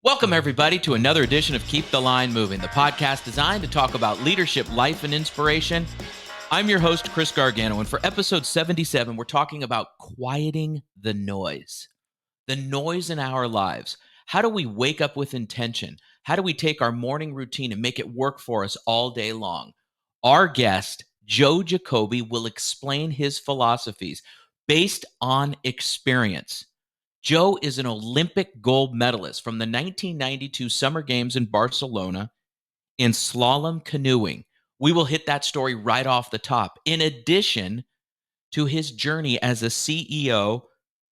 Welcome, everybody, to another edition of Keep the Line Moving, the podcast designed to talk about leadership, life, and inspiration. I'm your host, Chris Gargano, and for episode 77, we're talking about quieting the noise in our lives. How do we wake up with intention? How do we take our morning routine and make it work for us all day long? Our guest, Joe Jacobi, will explain his philosophies based on experience. Joe is an Olympic gold medalist from the 1992 Summer Games in Barcelona in slalom canoeing. We will hit that story right off the top. In addition to his journey as a CEO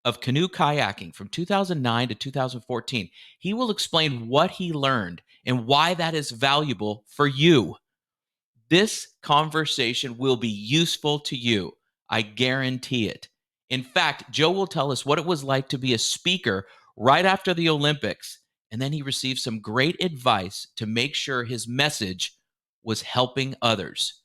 of canoe kayaking from 2009 to 2014, he will explain what he learned and why that is valuable for you. This conversation will be useful to you. I guarantee it. In fact, Joe will tell us what it was like to be a speaker right after the Olympics, and then he received some great advice to make sure his message was helping others.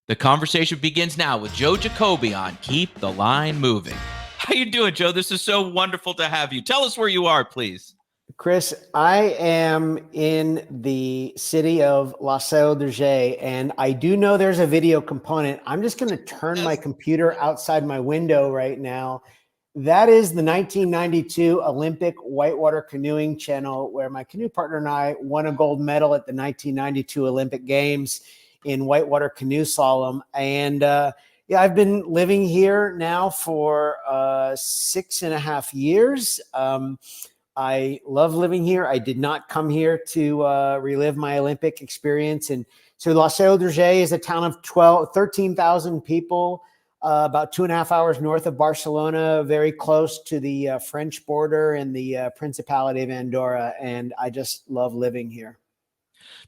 The conversation begins now with Joe Jacobi on Keep the Line Moving. How you doing, Joe? This is so wonderful to have you. Tell us where you are, please. Chris, I am in the city of La Salle d'Urgell, and I do know there's a video component. I'm just going to turn my computer outside my window right now. That is the 1992 Olympic whitewater canoeing channel, where my canoe partner and I won a gold medal at the 1992 Olympic Games in whitewater canoe slalom. And I've been living here now for 6.5 years. I love living here. I did not come here to relive my Olympic experience. And so La Salle d'Urgell is a town of 13,000 people, about 2.5 hours north of Barcelona, very close to the French border and the Principality of Andorra. And I just love living here.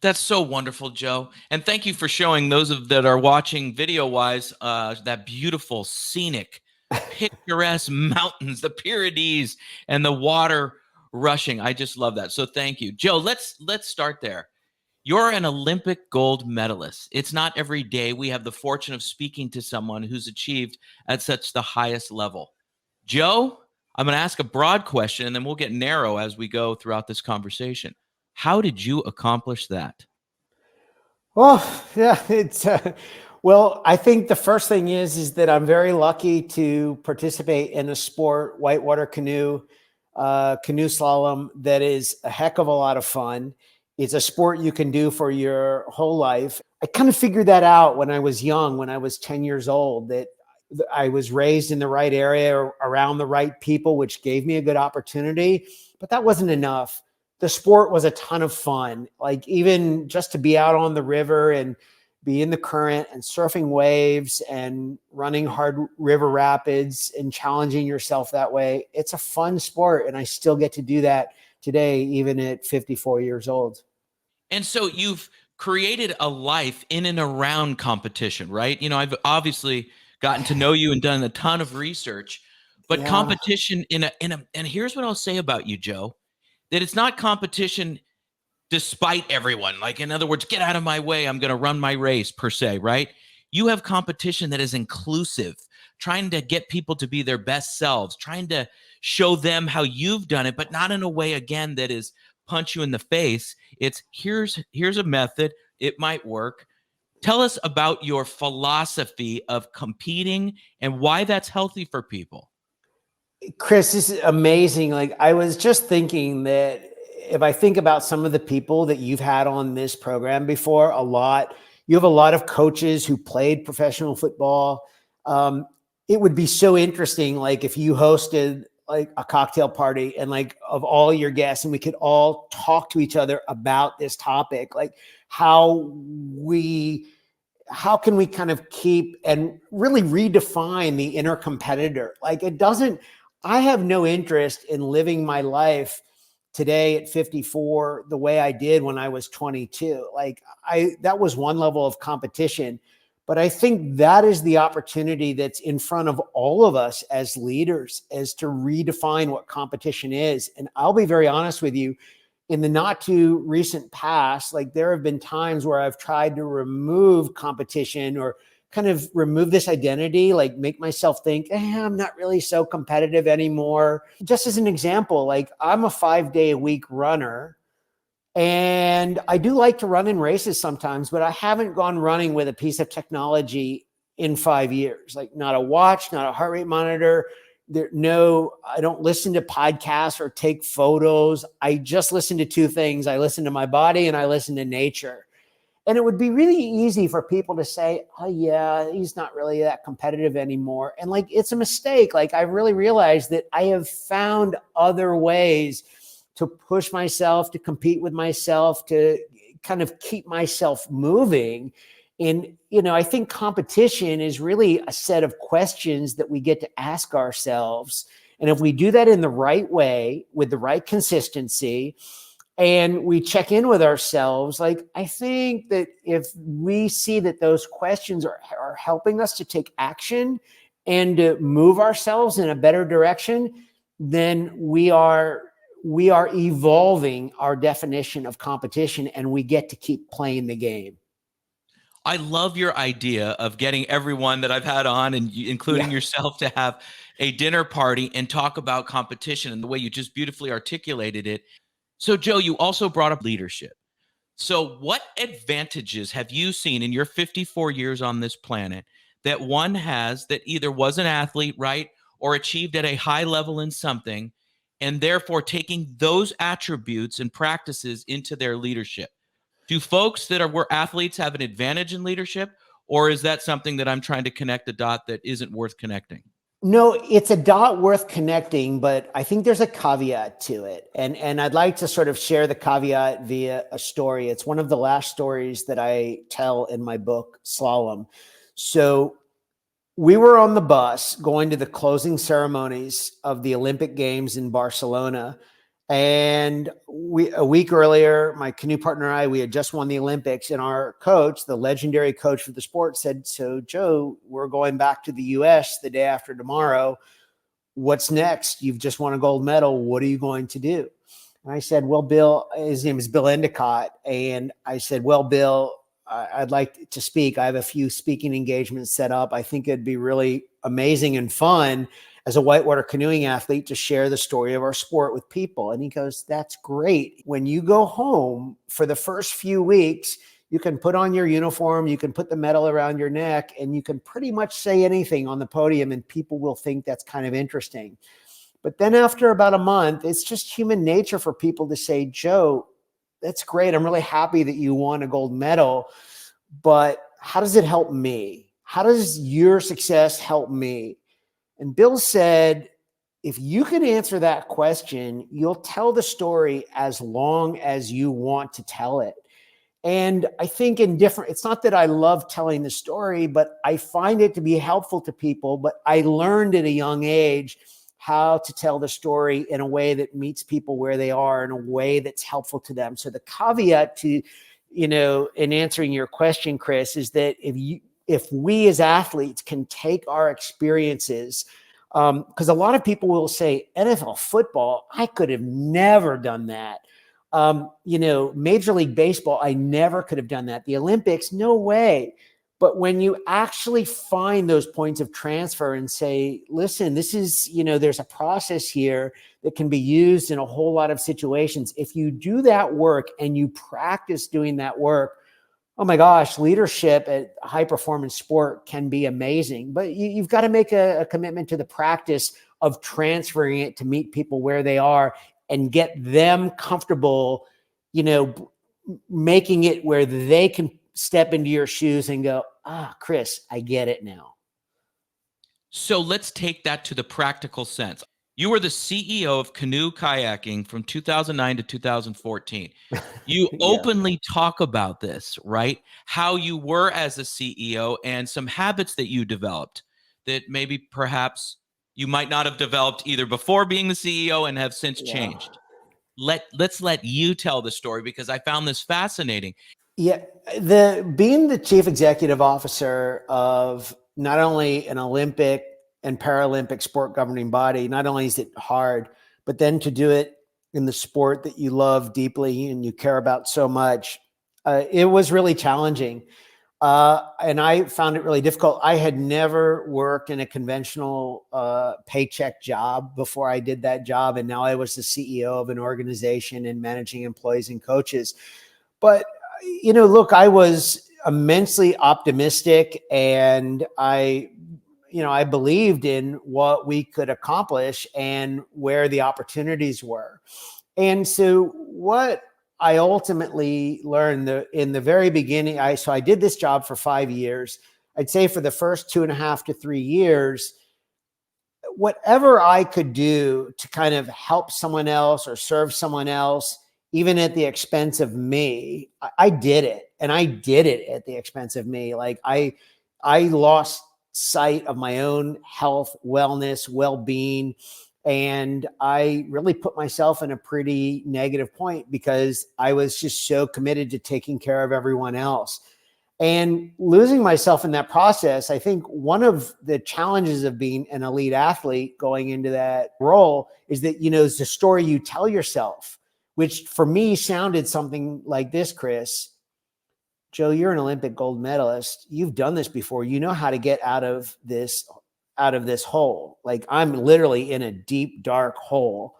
That's so wonderful, Joe. And thank you for showing those that are watching video-wise that beautiful, scenic, picturesque mountains, the Pyrenees, and the water rushing. I just love that. So thank you. Joe, let's start there. You're an Olympic gold medalist. It's not every day we have the fortune of speaking to someone who's achieved at such the highest level. Joe, I'm going to ask a broad question, and then we'll get narrow as we go throughout this conversation. How did you accomplish that? Well, yeah, well, I think the first thing is that I'm very lucky to participate in a sport, whitewater canoe slalom, that is a heck of a lot of fun. It's a sport you can do for your whole life. I kind of figured that out when I was young, when I was 10 years old, that I was raised in the right area, around the right people, which gave me a good opportunity, but that wasn't enough. The sport was a ton of fun. Like, even just to be out on the river and be in the current and surfing waves and running hard river rapids and challenging yourself that way. It's a fun sport. And I still get to do that today, even at 54 years old. And so you've created a life in and around competition, right? You know, I've obviously gotten to know you and done a ton of research, but competition and here's what I'll say about you, Joe, that it's not competition despite everyone. Like, in other words, get out of my way, I'm going to run my race, per se, right? You have competition that is inclusive, trying to get people to be their best selves, trying to show them how you've done it, but not in a way, again, that is punch you in the face. It's here's a method. It might work. Tell us about your philosophy of competing and why that's healthy for people. Chris, this is amazing. Like, I was just thinking that if I think about some of the people that you've had on this program before, you have a lot of coaches who played professional football. It would be so interesting, like, if you hosted like a cocktail party and, like, of all your guests, and we could all talk to each other about this topic, like how can we kind of keep and really redefine the inner competitor? Like, I have no interest in living my life today at 54 the way I did when I was 22. Like, that was one level of competition, but I think that is the opportunity that's in front of all of us as leaders, as to redefine what competition is. And I'll be very honest with you, in the not too recent past, like, there have been times where I've tried to remove competition or kind of remove this identity, like make myself think, I'm not really so competitive anymore. Just as an example, like I'm a 5-day-a-week runner, and I do like to run in races sometimes, but I haven't gone running with a piece of technology in 5 years, like not a watch, not a heart rate monitor. I don't listen to podcasts or take photos. I just listen to two things. I listen to my body and I listen to nature. And it would be really easy for people to say, oh yeah, he's not really that competitive anymore. And like, it's a mistake. Like I really realized that I have found other ways to push myself, to compete with myself, to kind of keep myself moving. And, I think competition is really a set of questions that we get to ask ourselves. And if we do that in the right way, with the right consistency, and we check in with ourselves, like I think that if we see that those questions are helping us to take action and to move ourselves in a better direction, then we are evolving our definition of competition, and we get to keep playing the game. I love your idea of getting everyone that I've had on, and including yourself, to have a dinner party and talk about competition, and the way you just beautifully articulated it. So, Joe, you also brought up leadership. So, what advantages have you seen in your 54 years on this planet that one has that either was an athlete, right, or achieved at a high level in something, and therefore taking those attributes and practices into their leadership? Do folks that were athletes have an advantage in leadership, or is that something that I'm trying to connect a dot that isn't worth connecting? No, it's a dot worth connecting, but I think there's a caveat to it. And I'd like to sort of share the caveat via a story. It's one of the last stories that I tell in my book, Slalom. So we were on the bus going to the closing ceremonies of the Olympic Games in Barcelona. And a week earlier, my canoe partner and I, we had just won the Olympics, and our coach, the legendary coach for the sport, said, so Joe, we're going back to the US the day after tomorrow. What's next? You've just won a gold medal. What are you going to do? And I said, well, Bill, his name is Bill Endicott. And I said, well, Bill, I'd like to speak. I have a few speaking engagements set up. I think it'd be really amazing and fun as a whitewater canoeing athlete to share the story of our sport with people. And he goes, that's great. When you go home for the first few weeks, you can put on your uniform, you can put the medal around your neck, and you can pretty much say anything on the podium and people will think that's kind of interesting. But then after about a month, it's just human nature for people to say, Joe, that's great. I'm really happy that you won a gold medal, but how does it help me? How does your success help me? And Bill said, if you can answer that question, you'll tell the story as long as you want to tell it. And I think it's not that I love telling the story, but I find it to be helpful to people. But I learned at a young age how to tell the story in a way that meets people where they are, in a way that's helpful to them. So the caveat to, in answering your question, Chris, is that if we as athletes can take our experiences, because a lot of people will say, NFL football, I could have never done that. Major League Baseball, I never could have done that. The Olympics, no way. But when you actually find those points of transfer and say, listen, this is, there's a process here that can be used in a whole lot of situations. If you do that work and you practice doing that work, oh my gosh, leadership at high performance sport can be amazing. But you've got to make a commitment to the practice of transferring it to meet people where they are and get them comfortable, making it where they can step into your shoes and go, Chris, I get it now. So let's take that to the practical sense. You were the CEO of Canoe Kayaking from 2009 to 2014. You openly talk about this, right? How you were as a CEO and some habits that you developed that maybe perhaps you might not have developed either before being the CEO and have since changed. Let's let you tell the story, because I found this fascinating. Yeah, being the chief executive officer of not only an Olympic and Paralympic sport governing body, not only is it hard, but then to do it in the sport that you love deeply and you care about so much, it was really challenging. And I found it really difficult. I had never worked in a conventional paycheck job before I did that job. And now I was the CEO of an organization and managing employees and coaches. But, look, I was immensely optimistic, and I believed in what we could accomplish and where the opportunities were. And so what I ultimately learned in the very beginning, I did this job for 5 years. I'd say for the first 2.5 to 3 years, whatever I could do to kind of help someone else or serve someone else, even at the expense of me, I did it. And I did it at the expense of me. Like I lost sight of my own health, wellness, well-being. And I really put myself in a pretty negative point because I was just so committed to taking care of everyone else. And losing myself in that process, I think one of the challenges of being an elite athlete going into that role is that, it's the story you tell yourself, which for me sounded something like this, Chris. Joe, you're an Olympic gold medalist. You've done this before. You know how to get out of this hole. Like I'm literally in a deep, dark hole.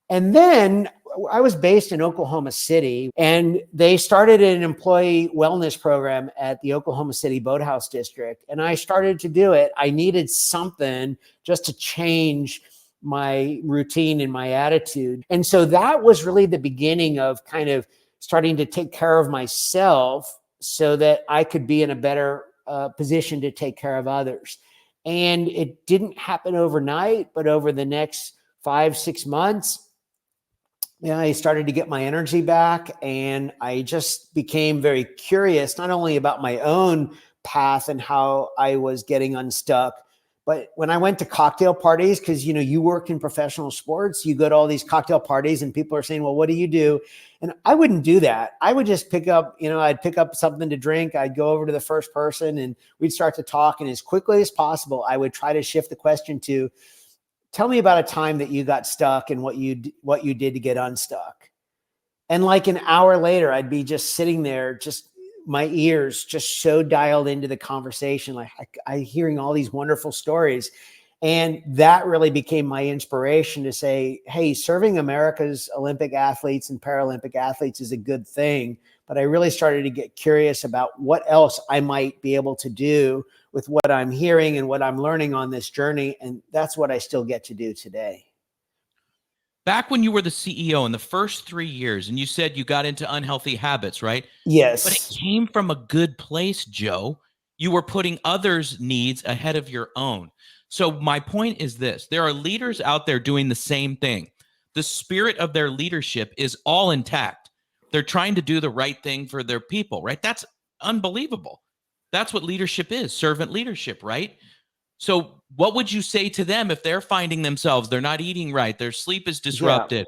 And then I was based in Oklahoma City, and they started an employee wellness program at the Oklahoma City Boathouse District. And I started to do it. I needed something just to change my routine and my attitude. And so that was really the beginning of kind of starting to take care of myself so that I could be in a better position to take care of others. And it didn't happen overnight, but over the next 5-6 months, I started to get my energy back, and I just became very curious, not only about my own path and how I was getting unstuck, but when I went to cocktail parties, because, you work in professional sports, you go to all these cocktail parties and people are saying, well, what do you do? And I wouldn't do that. I would just pick up, I'd pick up something to drink. I'd go over to the first person and we'd start to talk. And as quickly as possible, I would try to shift the question to, tell me about a time that you got stuck and what you did to get unstuck. And like an hour later, I'd be just sitting there, just my ears just so dialed into the conversation. Like I hearing all these wonderful stories. And that really became my inspiration to say, hey, serving America's Olympic athletes and Paralympic athletes is a good thing. But I really started to get curious about what else I might be able to do with what I'm hearing and what I'm learning on this journey. And that's what I still get to do today. Back when you were the CEO in the first 3 years, and you said you got into unhealthy habits, right? But it Yes. came from a good place, Joe. You were putting others' needs ahead of your own. So my point is this: there are leaders out there doing the same thing. The spirit of their leadership is all intact. They're trying to do the right thing for their people, right? That's unbelievable. That's what leadership is, servant leadership, right? So what would you say to them if they're finding themselves, they're not eating right, their sleep is Yeah. disrupted,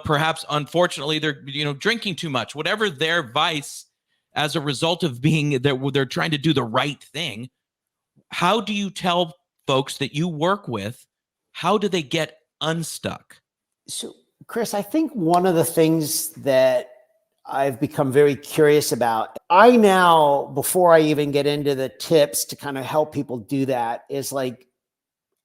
perhaps unfortunately they're, drinking too much, whatever their vice as a result of being they're trying to do the right thing. How do you tell folks that you work with, how do they get unstuck? So, Chris, I think one of the things that I've become very curious about, I now, before I even get into the tips to kind of help people do that, is like,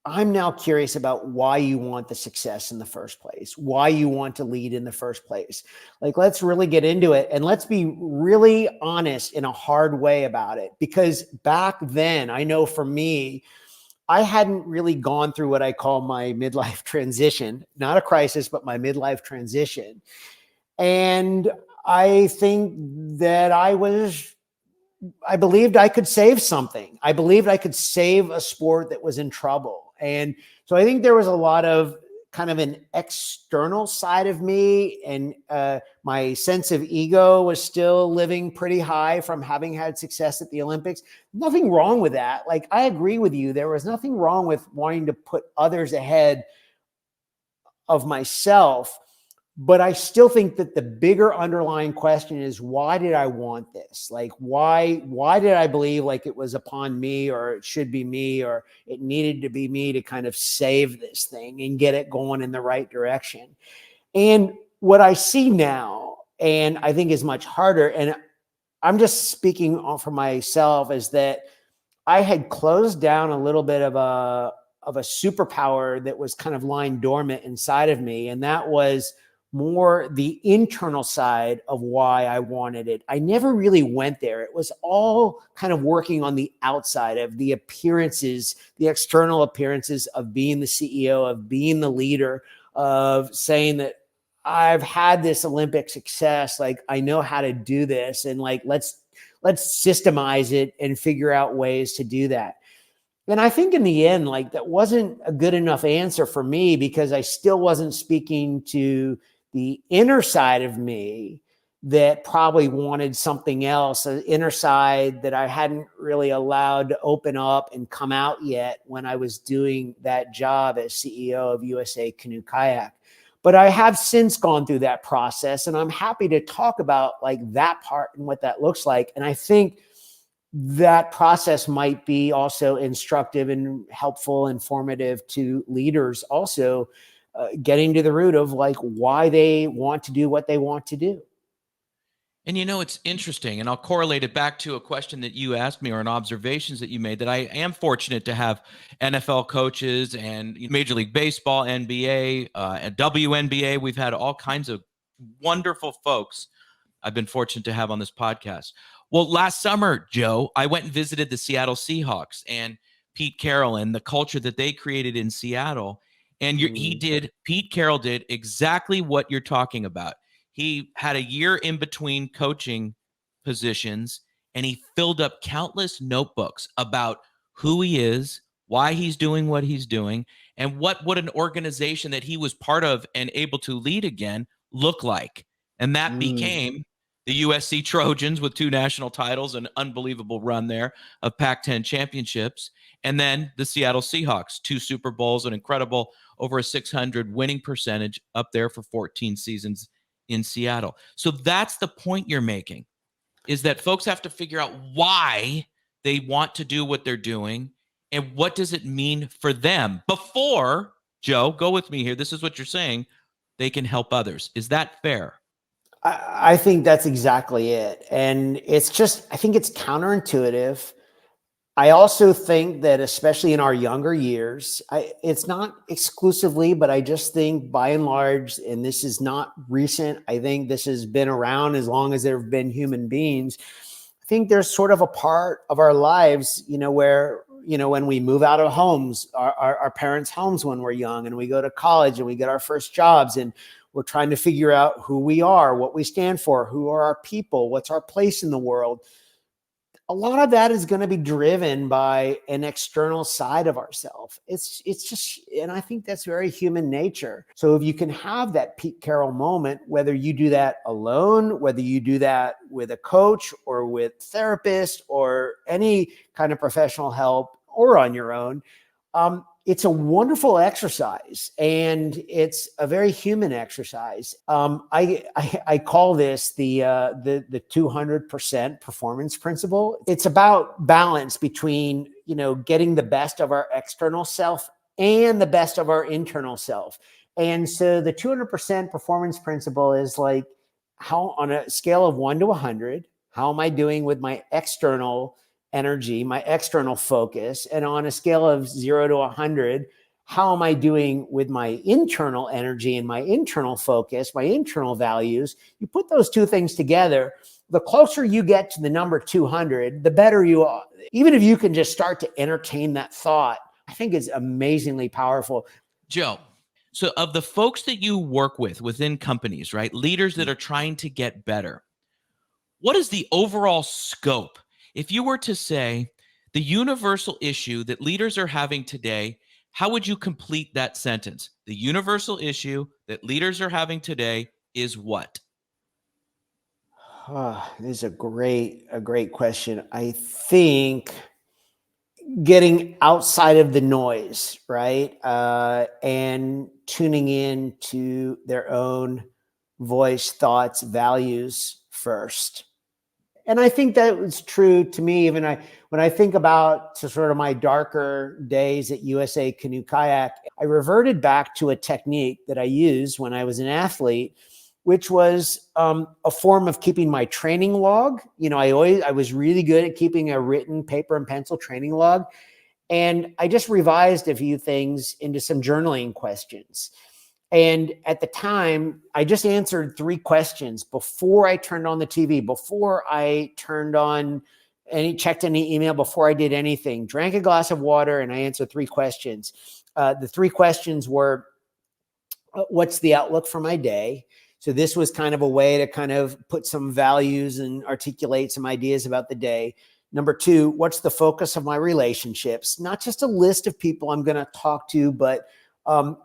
I'm now curious about why you want the success in the first place, why you want to lead in the first place. Like, let's really get into it and let's be really honest in a hard way about it. Because back then, I know for me, I hadn't really gone through what I call my midlife transition, not a crisis, but my midlife transition. And I think that I believed I could save something. I believed I could save a sport that was in trouble. And so I think there was a lot of kind of an external side of me, and my sense of ego was still living pretty high from having had success at the Olympics. Nothing wrong with that. Like, I agree with you. There was nothing wrong with wanting to put others ahead of myself. But I still think that the bigger underlying question is, why did I want this? Like, why did I believe like it was upon me, or it should be me, or it needed to be me to kind of save this thing and get it going in the right direction? And what I see now, and I think is much harder, and I'm just speaking for myself, is that I had closed down a little bit of a superpower that was kind of lying dormant inside of me. And that was more the internal side of why I wanted it. I never really went there. It was all kind of working on the outside of the appearances, the external appearances of being the CEO, of being the leader, of saying that I've had this Olympic success. Like, I know how to do this, and like, let's systemize it and figure out ways to do that. And I think in the end, like, that wasn't a good enough answer for me, because I still wasn't speaking to the inner side of me that probably wanted something else, an inner side that I hadn't really allowed to open up and come out yet when I was doing that job as CEO of USA Canoe Kayak. But I have since gone through that process, and I'm happy to talk about like that part and what that looks like. And I think that process might be also instructive and helpful, informative to leaders also, getting to the root of like why they want to do what they want to do. And it's interesting, and I'll correlate it back to a question that you asked me or an observations that you made, that I am fortunate to have NFL coaches and Major League Baseball, NBA, and WNBA. We've had all kinds of wonderful folks I've been fortunate to have on this podcast. Well, last summer, Joe, I went and visited the Seattle Seahawks and Pete Carroll and the culture that they created in Seattle. And Pete Carroll did exactly what you're talking about. He had a year in between coaching positions, and he filled up countless notebooks about who he is, why he's doing what he's doing, and what would an organization that he was part of and able to lead again look like. And that became the USC Trojans with 2 national titles, an unbelievable run there of Pac-10 championships, and then the Seattle Seahawks, 2 Super Bowls, an incredible over a 600 winning percentage up there for 14 seasons in Seattle. So that's the point you're making, is that folks have to figure out why they want to do what they're doing and what does it mean for them before, Joe, go with me here, this is what you're saying, they can help others. Is that fair? I think that's exactly it. And it's just, I think it's counterintuitive. I also think that, especially in our younger years, it's not exclusively, but I just think by and large, and this is not recent, I think this has been around as long as there have been human beings. I think there's sort of a part of our lives, where, when we move out of homes, our parents' homes when we're young, and we go to college and we get our first jobs, and we're trying to figure out who we are, what we stand for, who are our people, what's our place in the world. A lot of that is going to be driven by an external side of ourselves. It's just, and I think that's very human nature. So if you can have that Pete Carroll moment, whether you do that alone, whether you do that with a coach or with therapist or any kind of professional help or on your own, it's a wonderful exercise, and it's a very human exercise. I call this the 200% performance principle. It's about balance between, getting the best of our external self and the best of our internal self. And so the 200% performance principle is like, how, on a scale of 1 to 100, how am I doing with my external energy, my external focus? And on a scale of 0 to 100, how am I doing with my internal energy and my internal focus, my internal values? You put those two things together, the closer you get to the number 200, the better you are. Even if you can just start to entertain that thought, I think it's amazingly powerful. Joe, so of the folks that you work with within companies, right, leaders that are trying to get better, what is the overall scope? If you were to say the universal issue that leaders are having today, how would you complete that sentence? The universal issue that leaders are having today is what? This is a great question. I think getting outside of the noise, right? And tuning in to their own voice, thoughts, values first. And I think that was true to me. Even when I think about to sort of my darker days at USA Canoe Kayak, I reverted back to a technique that I used when I was an athlete. which was a form of keeping my training log. I was really good at keeping a written paper and pencil training log. And I just revised a few things into some journaling questions. And at the time, I just answered 3 questions before I turned on the TV, before I checked any email, before I did anything, drank a glass of water, and I answered 3 questions. The 3 questions were, what's the outlook for my day? So this was kind of a way to kind of put some values and articulate some ideas about the day. Number 2, what's the focus of my relationships? Not just a list of people I'm going to talk to, but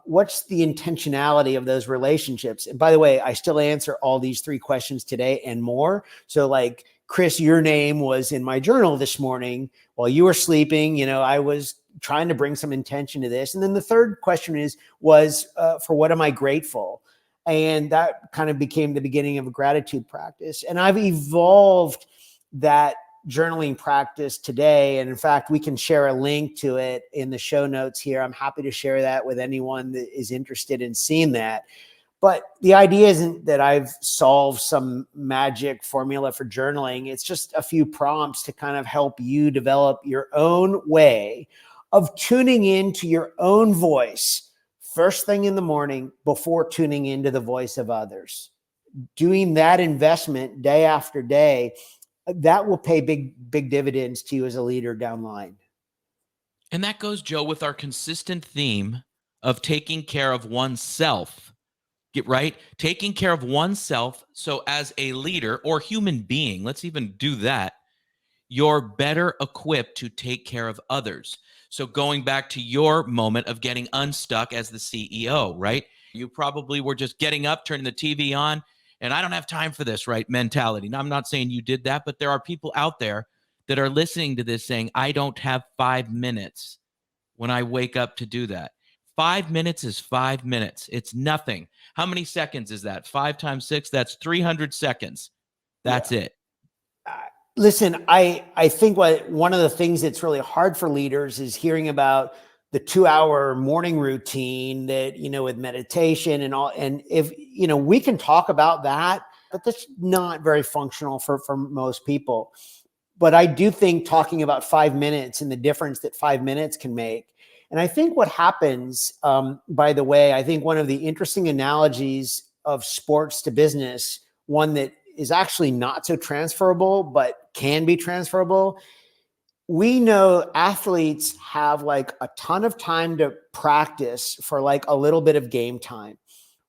what's the intentionality of those relationships? And by the way, I still answer all these 3 questions today and more. So like, Chris, your name was in my journal this morning while you were sleeping. I was trying to bring some intention to this. And then the third question was for what am I grateful? And that kind of became the beginning of a gratitude practice. And I've evolved that journaling practice today. And in fact, we can share a link to it in the show notes here. I'm happy to share that with anyone that is interested in seeing that. But the idea isn't that I've solved some magic formula for journaling. It's just a few prompts to kind of help you develop your own way of tuning into your own voice first thing in the morning before tuning into the voice of others. Doing that investment day after day, that will pay big dividends to you as a leader down the line. And that goes, Joe, with our consistent theme of taking care of oneself. Get right? Taking care of oneself. So as a leader or human being, let's even do that, you're better equipped to take care of others. So going back to your moment of getting unstuck as the CEO, right? You probably were just getting up, turning the TV on, and I don't have time for this, right? Mentality. Now, I'm not saying you did that, but there are people out there that are listening to this saying, I don't have 5 minutes when I wake up to do that. 5 minutes is 5 minutes. It's nothing. How many seconds is that? 5 times 6, that's 300 seconds. That's it. Listen, I think one of the things that's really hard for leaders is hearing about the 2-hour morning routine that, with meditation and all. And if, we can talk about that, but that's not very functional for most people. But I do think talking about 5 minutes and the difference that 5 minutes can make. And I think what happens, by the way, I think one of the interesting analogies of sports to business, one that is actually not so transferable, but can be transferable. We know athletes have like a ton of time to practice for like a little bit of game time,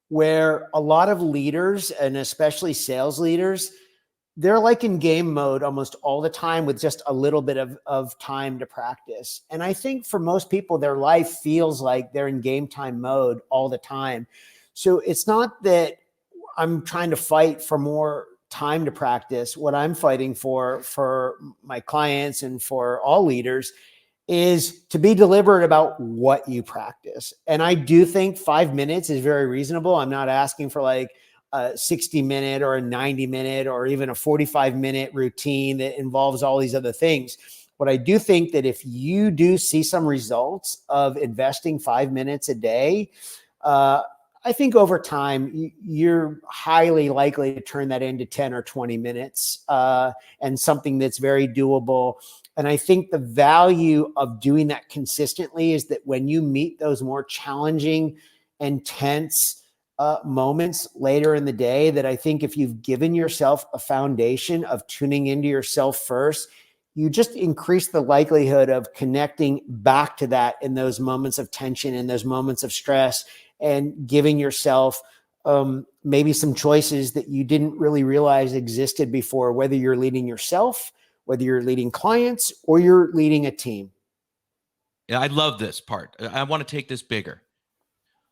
where a lot of leaders, and especially sales leaders, they're like in game mode almost all the time with just a little bit of time to practice. And I think for most people, their life feels like they're in game time mode all the time. So it's not that I'm trying to fight for more time to practice. What I'm fighting for my clients and for all leaders is to be deliberate about what you practice. And I do think 5 minutes is very reasonable. I'm not asking for like a 60-minute or a 90-minute or even a 45-minute routine that involves all these other things. But I do think that if you do see some results of investing 5 minutes a day, I think over time, you're highly likely to turn that into 10 or 20 minutes and something that's very doable. And I think the value of doing that consistently is that when you meet those more challenging, intense moments later in the day, that I think if you've given yourself a foundation of tuning into yourself first, you just increase the likelihood of connecting back to that in those moments of tension, in those moments of stress, and giving yourself maybe some choices that you didn't really realize existed before, whether you're leading yourself, whether you're leading clients, or you're leading a team. Yeah, I love this part. I want to take this bigger.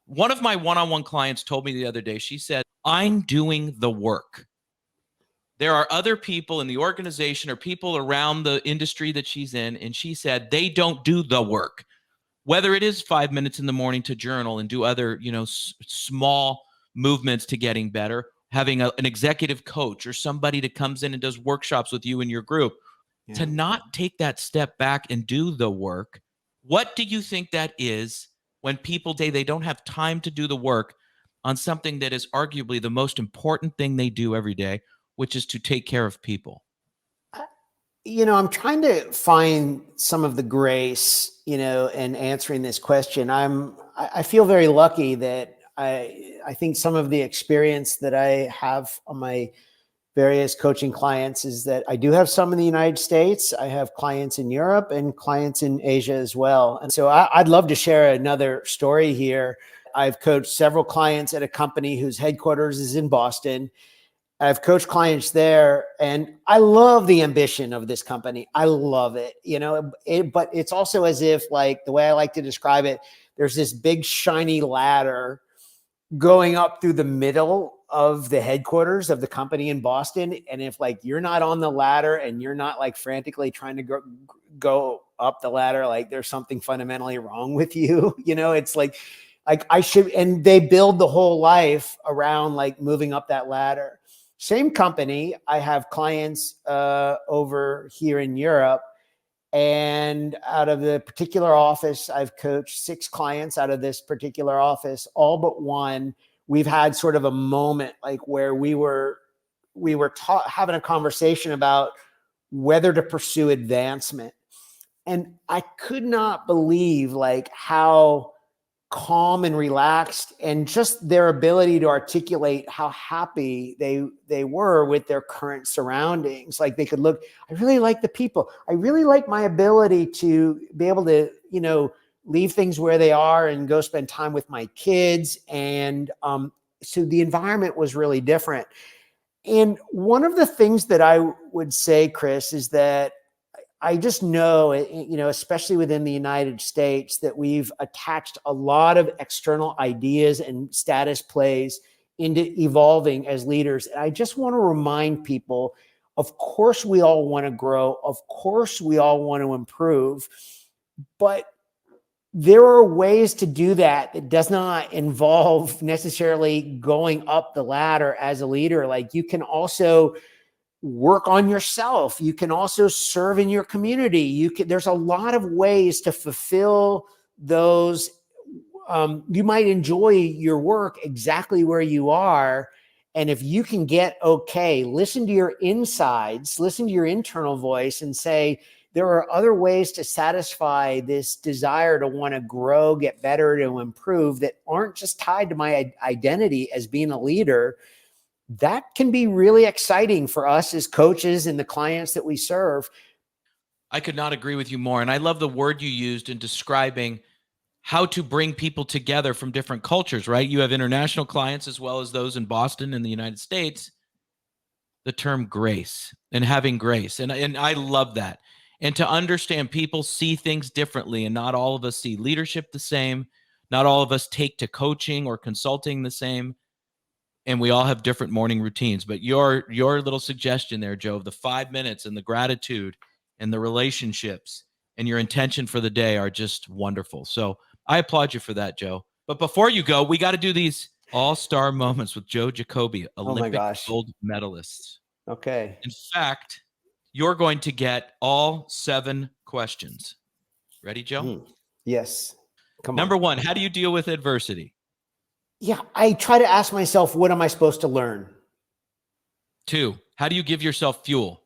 One of my one-on-one clients told me the other day, she said, I'm doing the work. There are other people in the organization or people around the industry that she's in, and she said they don't do the work. Whether it is 5 minutes in the morning to journal and do other, small movements to getting better, having an executive coach or somebody that comes in and does workshops with you and your group, to not take that step back and do the work. What do you think that is when people say they don't have time to do the work? on something that is arguably the most important thing they do every day, which is to take care of people? I'm trying to find some of the grace, in answering this question. I feel very lucky that I think some of the experience that I have on my various coaching clients is that I do have some in the United States. I have clients in Europe and clients in Asia as well. And so I'd love to share another story here. I've coached several clients at a company whose headquarters is in Boston. I've coached clients there, and I love the ambition of this company. I love it, but it's also as if, like, the way I like to describe it, there's this big shiny ladder going up through the middle of the headquarters of the company in Boston. And if, like, you're not on the ladder and you're not, like, frantically trying to go up the ladder, like, there's something fundamentally wrong with you. It's like I should, and they build the whole life around, like, moving up that ladder. Same company. I have clients over here in Europe, and out of the particular office, I've coached 6 clients out of this particular office. All but one, we've had sort of a moment, like, where we were having a conversation about whether to pursue advancement. And I could not believe, like, how calm and relaxed, and just their ability to articulate how happy they were with their current surroundings. Like, they could look, I really like the people. I really like my ability to be able to, leave things where they are and go spend time with my kids. And so the environment was really different. And one of the things that I would say, Chris, is that I just know, especially within the United States, that we've attached a lot of external ideas and status plays into evolving as leaders. And I just want to remind people, of course, we all want to grow. Of course, we all want to improve. But there are ways to do that that does not involve necessarily going up the ladder as a leader. Like, you can also work on yourself. You can also serve in your community. There's a lot of ways to fulfill those. You might enjoy your work exactly where you are. And if you can listen to your insides, listen to your internal voice, and say, there are other ways to satisfy this desire to want to grow, get better, to improve, that aren't just tied to my identity as being a leader. That can be really exciting for us as coaches and the clients that we serve. I could not agree with you more. And I love the word you used in describing how to bring people together from different cultures, right? You have international clients as well as those in Boston and the United States. The term grace and having grace. And I love that. And to understand people see things differently, and not all of us see leadership the same. Not all of us take to coaching or consulting the same. And we all have different morning routines. But your little suggestion there, Joe, of the 5 minutes and the gratitude and the relationships and your intention for the day are just wonderful. So I applaud you for that, Joe. But before you go, we got to do these all-star moments with Joe Jacobi, Olympic Gold Medalist. Okay. In fact, you're going to get all 7 questions. Ready, Joe? Yes. Come on. Number 1, how do you deal with adversity? Yeah, I try to ask myself, what am I supposed to learn? 2, how do you give yourself fuel?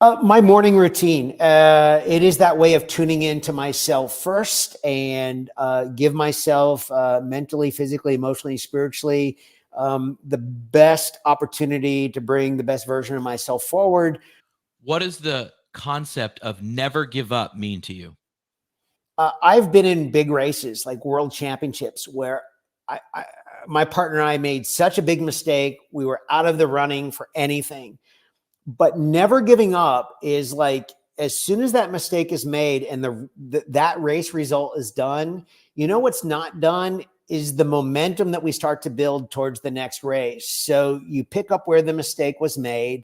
My morning routine. It is that way of tuning into myself first, and give myself mentally, physically, emotionally, spiritually, the best opportunity to bring the best version of myself forward. What does the concept of never give up mean to you? I've been in big races like world championships where my partner and I made such a big mistake. We were out of the running for anything. But never giving up is like, as soon as that mistake is made and that race result is done, what's not done is the momentum that we start to build towards the next race. So you pick up where the mistake was made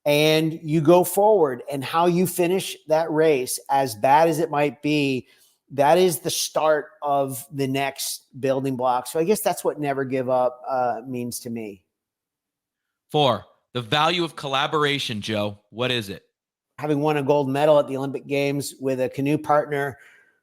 and you go forward, and how you finish that race, as bad as it might be, that is the start of the next building block. So I guess that's what never give up means to me. 4, the value of collaboration, Joe. What is it? Having won a gold medal at the Olympic Games with a canoe partner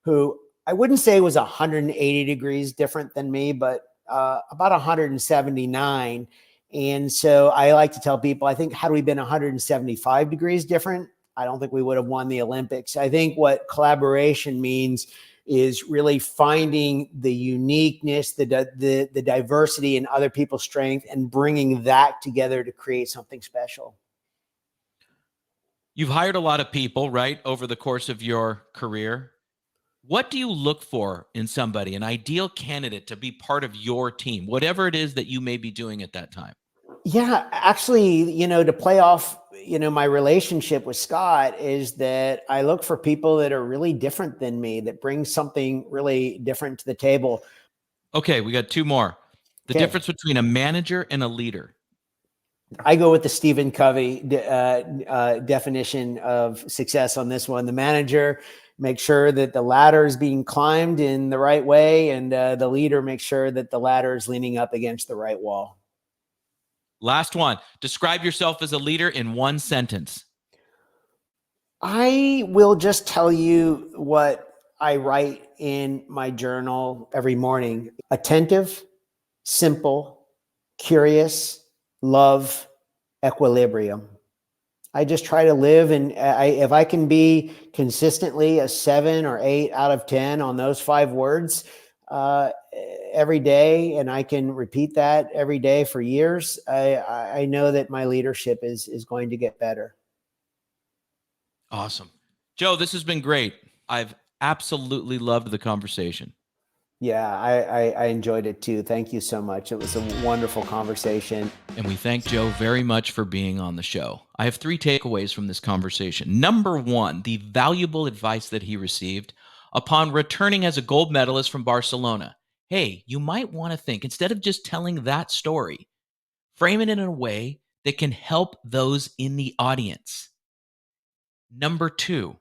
who I wouldn't say was 180 degrees different than me, but about 179. And so I like to tell people, I think, had we been 175 degrees different, I don't think we would have won the Olympics. I think what collaboration means is really finding the uniqueness, the diversity in other people's strength, and bringing that together to create something special. You've hired a lot of people, right, over the course of your career. What do you look for in somebody, an ideal candidate to be part of your team, whatever it is that you may be doing at that time? Yeah, actually, to play off, my relationship with Scott is that I look for people that are really different than me, that bring something really different to the table. Okay, we got two more. The Okay. difference between a manager and a leader. I go with the Stephen Covey definition of success on this one. The manager makes sure that the ladder is being climbed in the right way, and the leader makes sure that the ladder is leaning up against the right wall. Last one. Describe yourself as a leader in one sentence. I will just tell you what I write in my journal every morning. Attentive, simple, curious, love, equilibrium. I just try to live, and if I can be consistently a 7 or 8 out of 10 on those 5 words every day, and I can repeat that every day for years, I know that my leadership is going to get better. Awesome. Joe, this has been great. I've absolutely loved the conversation. Yeah, I enjoyed it too. Thank you so much. It was a wonderful conversation. And we thank Joe very much for being on the show. I have 3 takeaways from this conversation. Number 1, the valuable advice that he received upon returning as a gold medalist from Barcelona. Hey, you might want to think, instead of just telling that story, frame it in a way that can help those in the audience. Number 2,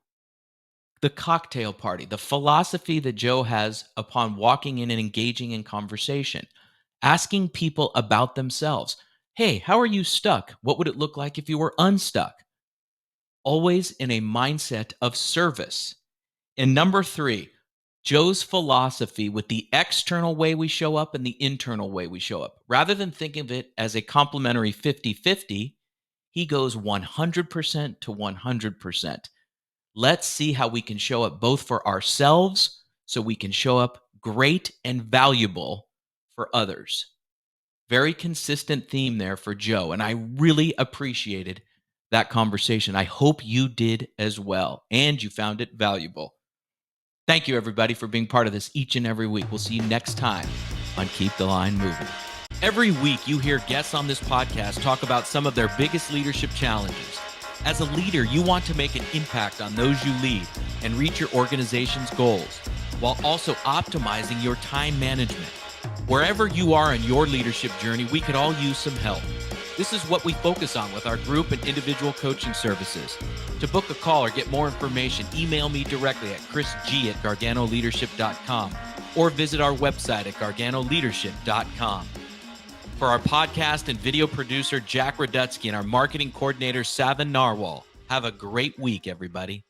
the cocktail party, the philosophy that Joe has upon walking in and engaging in conversation, asking people about themselves. Hey, how are you stuck? What would it look like if you were unstuck? Always in a mindset of service. And number 3, Joe's philosophy with the external way we show up and the internal way we show up. Rather than think of it as a complementary 50-50, he goes 100% to 100%. Let's see how we can show up both for ourselves so we can show up great and valuable for others. Very consistent theme there for Joe, and I really appreciated that conversation. I hope you did as well, and you found it valuable. Thank you, everybody, for being part of this each and every week. We'll see you next time on Keep the Line Moving. Every week, you hear guests on this podcast talk about some of their biggest leadership challenges. As a leader, you want to make an impact on those you lead and reach your organization's goals, while also optimizing your time management. Wherever you are in your leadership journey, we could all use some help. This is what we focus on with our group and individual coaching services. To book a call or get more information, email me directly at chrisg@garganoleadership.com or visit our website at garganoleadership.com. For our podcast and video producer, Jack Radutsky, and our marketing coordinator, Savin Narwal, have a great week, everybody.